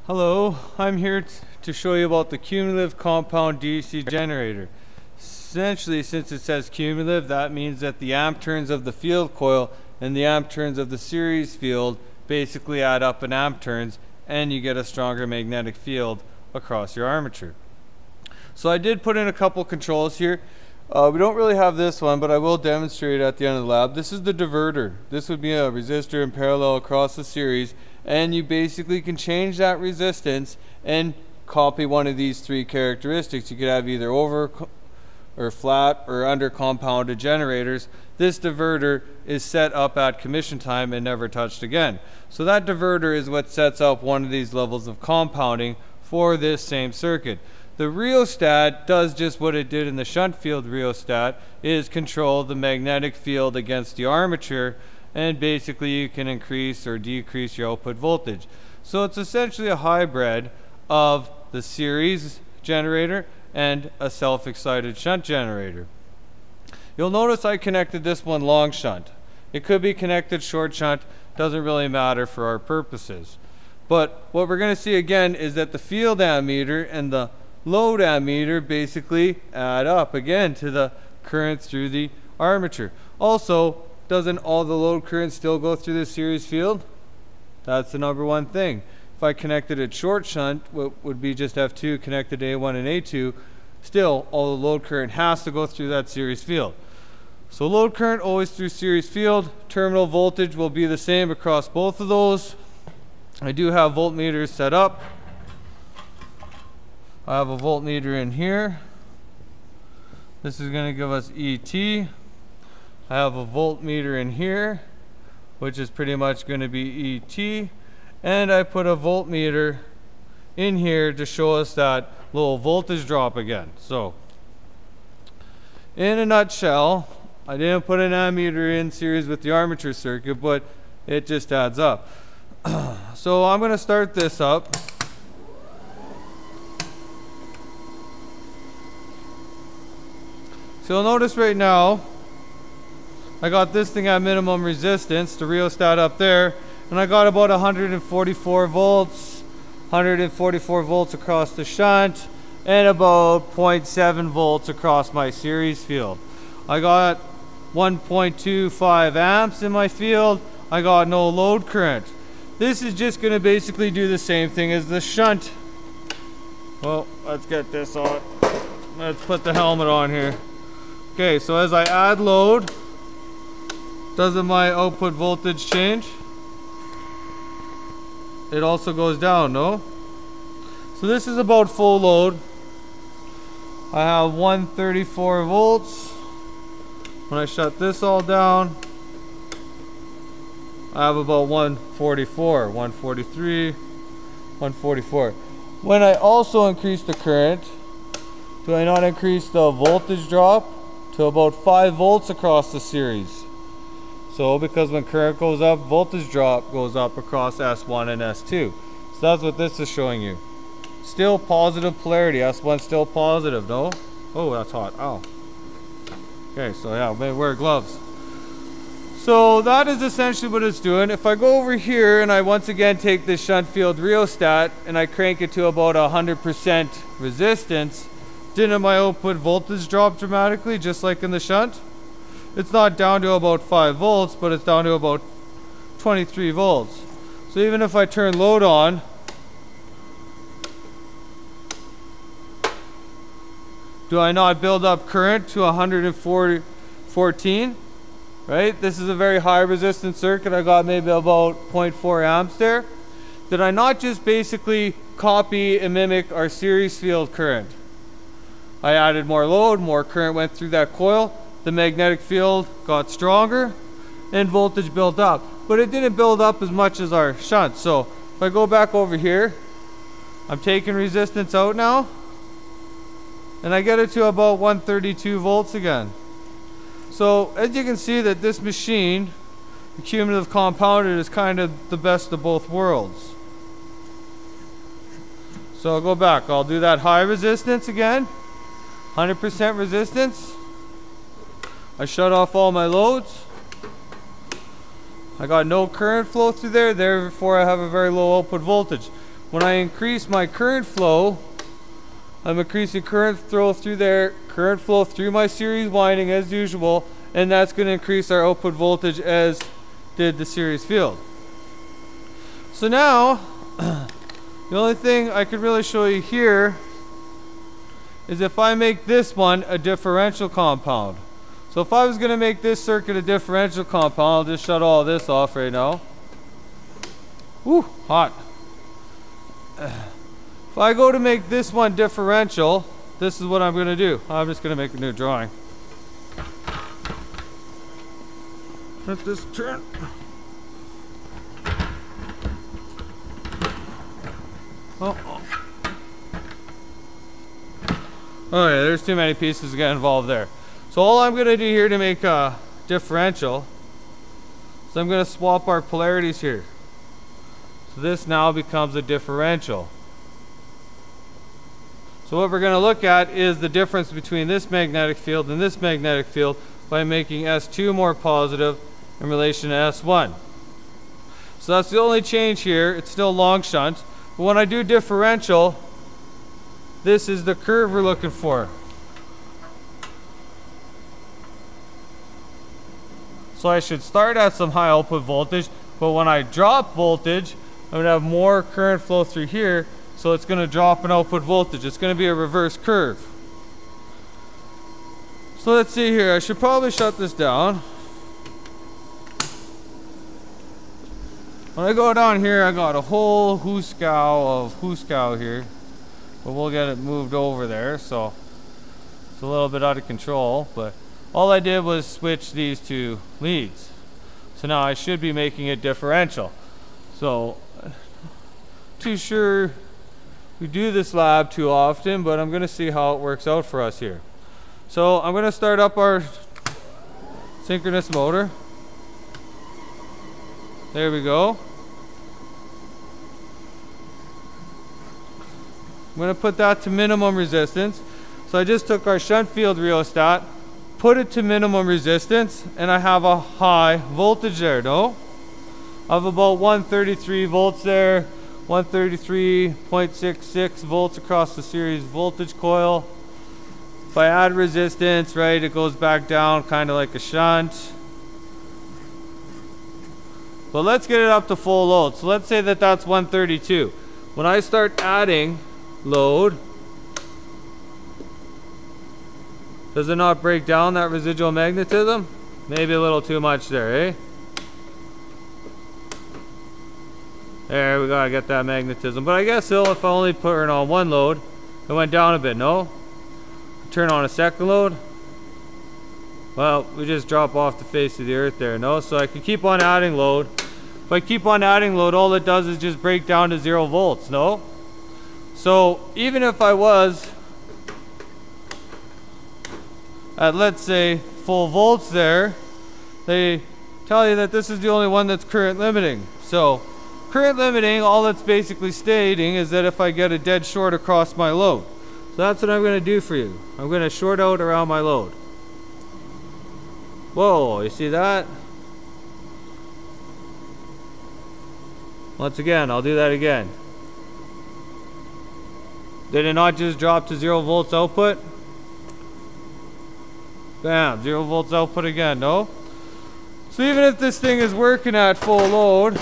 Hello, I'm here to show you about the cumulative compound DC generator. Essentially, since it says cumulative, that means that the amp turns of the field coil and the amp turns of the series field basically add up in amp turns, and you get a stronger magnetic field across your armature. So I did put in a couple controls here. We don't really have this one, but I will demonstrate it at the end of the lab. This is the diverter. This would be a resistor in parallel across the series, and you basically can change that resistance and copy one of these three characteristics. You could have either over or flat or under compounded generators. This diverter is set up at commission time and never touched again. So that diverter is what sets up one of these levels of compounding for this same circuit. The rheostat does just what it did in the shunt field rheostat, is control the magnetic field against the armature, and basically you can increase or decrease your output voltage. So it's essentially a hybrid of the series generator and a self-excited shunt generator. You'll notice I connected this one long shunt. It could be connected short shunt, doesn't really matter for our purposes. But what we're going to see again is that the field ammeter and the load ammeter basically add up again to the current through the armature. Also, doesn't all the load current still go through the series field? That's the number one thing. If I connected it short shunt, what would be just F2 connected to A1 and A2, still all the load current has to go through that series field. So load current always through series field. Terminal voltage will be the same across both of those. I do have voltmeters set up. I have a voltmeter in here. This is going to give us ET. I have a voltmeter in here, which is pretty much going to be ET. And I put a voltmeter in here to show us that little voltage drop again. So, in a nutshell, I didn't put an ammeter in series with the armature circuit, but it just adds up. So I'm going to start this up. So you'll notice right now, I got this thing at minimum resistance, the rheostat up there, and I got about 144 volts, 144 volts across the shunt, and about 0.7 volts across my series field. I got 1.25 amps in my field. I got no load current. This is just going to basically do the same thing as the shunt. Well, let's get this on. Let's put the helmet on here. Okay, so as I add load, doesn't my output voltage change? It also goes down, no? So this is about full load. I have 134 volts. When I shut this all down, I have about 144, 143, 144. When I also increase the current, do I not increase the voltage drop to about 5 volts across the series? So because when current goes up, voltage drop goes up across S1 and S2. So that's what this is showing you. Still positive polarity. S1 still positive, no? Oh, that's hot. Ow. Okay, so yeah, maybe wear gloves. So that is essentially what it's doing. If I go over here and I once again take this shunt field rheostat and I crank it to about 100% resistance, didn't my output voltage drop dramatically just like in the shunt? It's not down to about 5 volts, but it's down to about 23 volts. So even if I turn load on, do I not build up current to 114? Right? This is a very high resistance circuit. I got maybe about 0.4 amps there. Did I not just basically copy and mimic our series field current? I added more load, more current went through that coil. The magnetic field got stronger and voltage built up, but it didn't build up as much as our shunt. So if I go back over here, I'm taking resistance out now and I get it to about 132 volts again. So as you can see that this machine, the cumulative compounded, is kind of the best of both worlds. So I'll go back, I'll do that high resistance again, 100% resistance. I shut off all my loads. I got no current flow through there, therefore I have a very low output voltage. when I increase my current flow, I'm increasing current flow through there, current flow through my series winding as usual, and that's going to increase our output voltage as did the series field. So now, the only thing I could really show you here is if I make this one a differential compound. So if I was going to make this circuit a differential compound, I'll just shut all this off right now. Woo, hot. If I go to make this one differential, this is what I'm going to do. I'm just going to make a new drawing. Let this turn. Oh. Okay, there's too many pieces to get involved there. So all I'm going to do here to make a differential is I'm going to swap our polarities here. So this now becomes a differential. So what we're going to look at is the difference between this magnetic field and this magnetic field by making S2 more positive in relation to S1. So that's the only change here. It's still long shunt. But when I do differential, this is the curve we're looking for. So I should start at some high output voltage, but when I drop voltage, I'm going to have more current flow through here, so it's going to drop in output voltage. It's going to be a reverse curve. So let's see here. I should probably shut this down. When I go down here, I got a whole hooskow here. But we'll get it moved over there, so it's a little bit out of control. But all I did was switch these two leads. So now I should be making it differential. So, too sure we do this lab too often, but I'm going to see how it works out for us here. So I'm going to start up our synchronous motor. There we go. I'm going to put that to minimum resistance. So I just took our shunt field rheostat, put it to minimum resistance, and I have a high voltage there, no? I have about 133 volts there, 133.66 volts across the series voltage coil. If I add resistance, right, it goes back down kind of like a shunt. But let's get it up to full load. So let's say that that's 132. When I start adding load, does it not break down that residual magnetism? Maybe a little too much there, eh? There, we gotta get that magnetism. But I guess still, if I only put it on one load, it went down a bit, no? Turn on a second load. Well, we just drop off the face of the earth there, no? So I can keep on adding load. If I keep on adding load, all it does is just break down to 0 volts, no? So even if I was at, let's say, full volts there, they tell you that this is the only one that's current limiting. So current limiting, all it's basically stating is that if I get a dead short across my load. So that's what I'm going to do for you. I'm going to short out around my load. Whoa, you see that? Once again, I'll do that again. Did it not just drop to 0 volts output? Bam, 0 volts output again, no? So even if this thing is working at full load,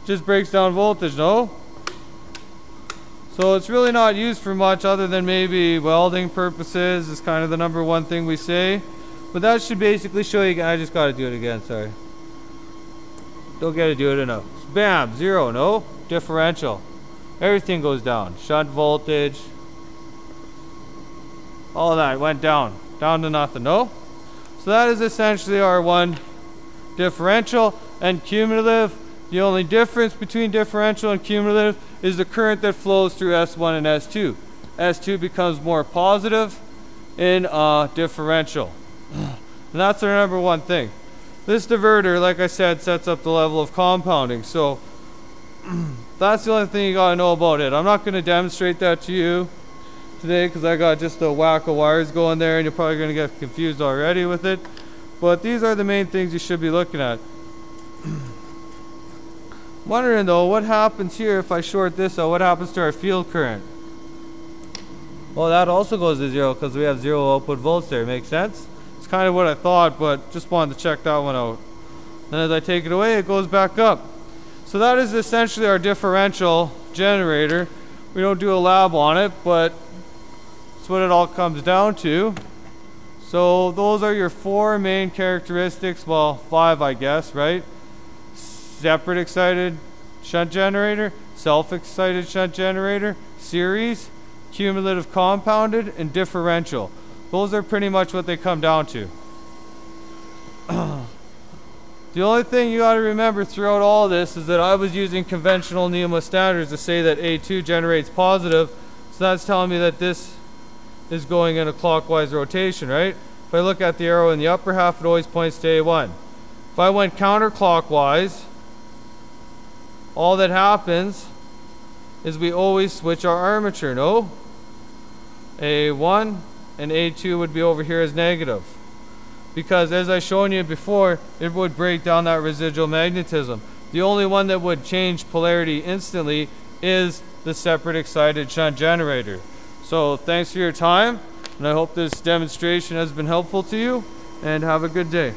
just breaks down voltage, no? So it's really not used for much other than maybe welding purposes is kind of the #1 thing we say. But that should basically show you, I just gotta do it again, sorry. Don't get to do it enough. Bam, 0, no? Differential. Everything goes down. Shunt voltage. All of that went down. Down to nothing, no? So that is essentially our one differential. And cumulative, the only difference between differential and cumulative is the current that flows through S1 and S2. S2 becomes more positive in differential. And that's our #1 thing. This diverter, like I said, sets up the level of compounding. So that's the only thing you gotta know about it. I'm not gonna demonstrate that to you today because I got just a whack of wires going there and you're probably gonna get confused already with it. But these are the main things you should be looking at. Wondering though, what happens here if I short this out? What happens to our field current? Well, that also goes to 0 because we have 0 output volts there. Makes sense? It's kind of what I thought, but just wanted to check that one out. And as I take it away, it goes back up. So that is essentially our differential generator. We don't do a lab on it, but that's what it all comes down to. So those are your 4 main characteristics. Well, 5, I guess, right? Separate excited shunt generator, self-excited shunt generator, series, cumulative compounded, and differential. Those are pretty much what they come down to. The only thing you got to remember throughout all this is that I was using conventional NEMA standards to say that A2 generates positive, so that's telling me that this is going in a clockwise rotation, right? If I look at the arrow in the upper half, it always points to A1. If I went counterclockwise, all that happens is we always switch our armature, no? A1 and A2 would be over here as negative. Because as I shown you before, it would break down that residual magnetism. The only one that would change polarity instantly is the separate excited shunt generator. So thanks for your time, and I hope this demonstration has been helpful to you, and have a good day.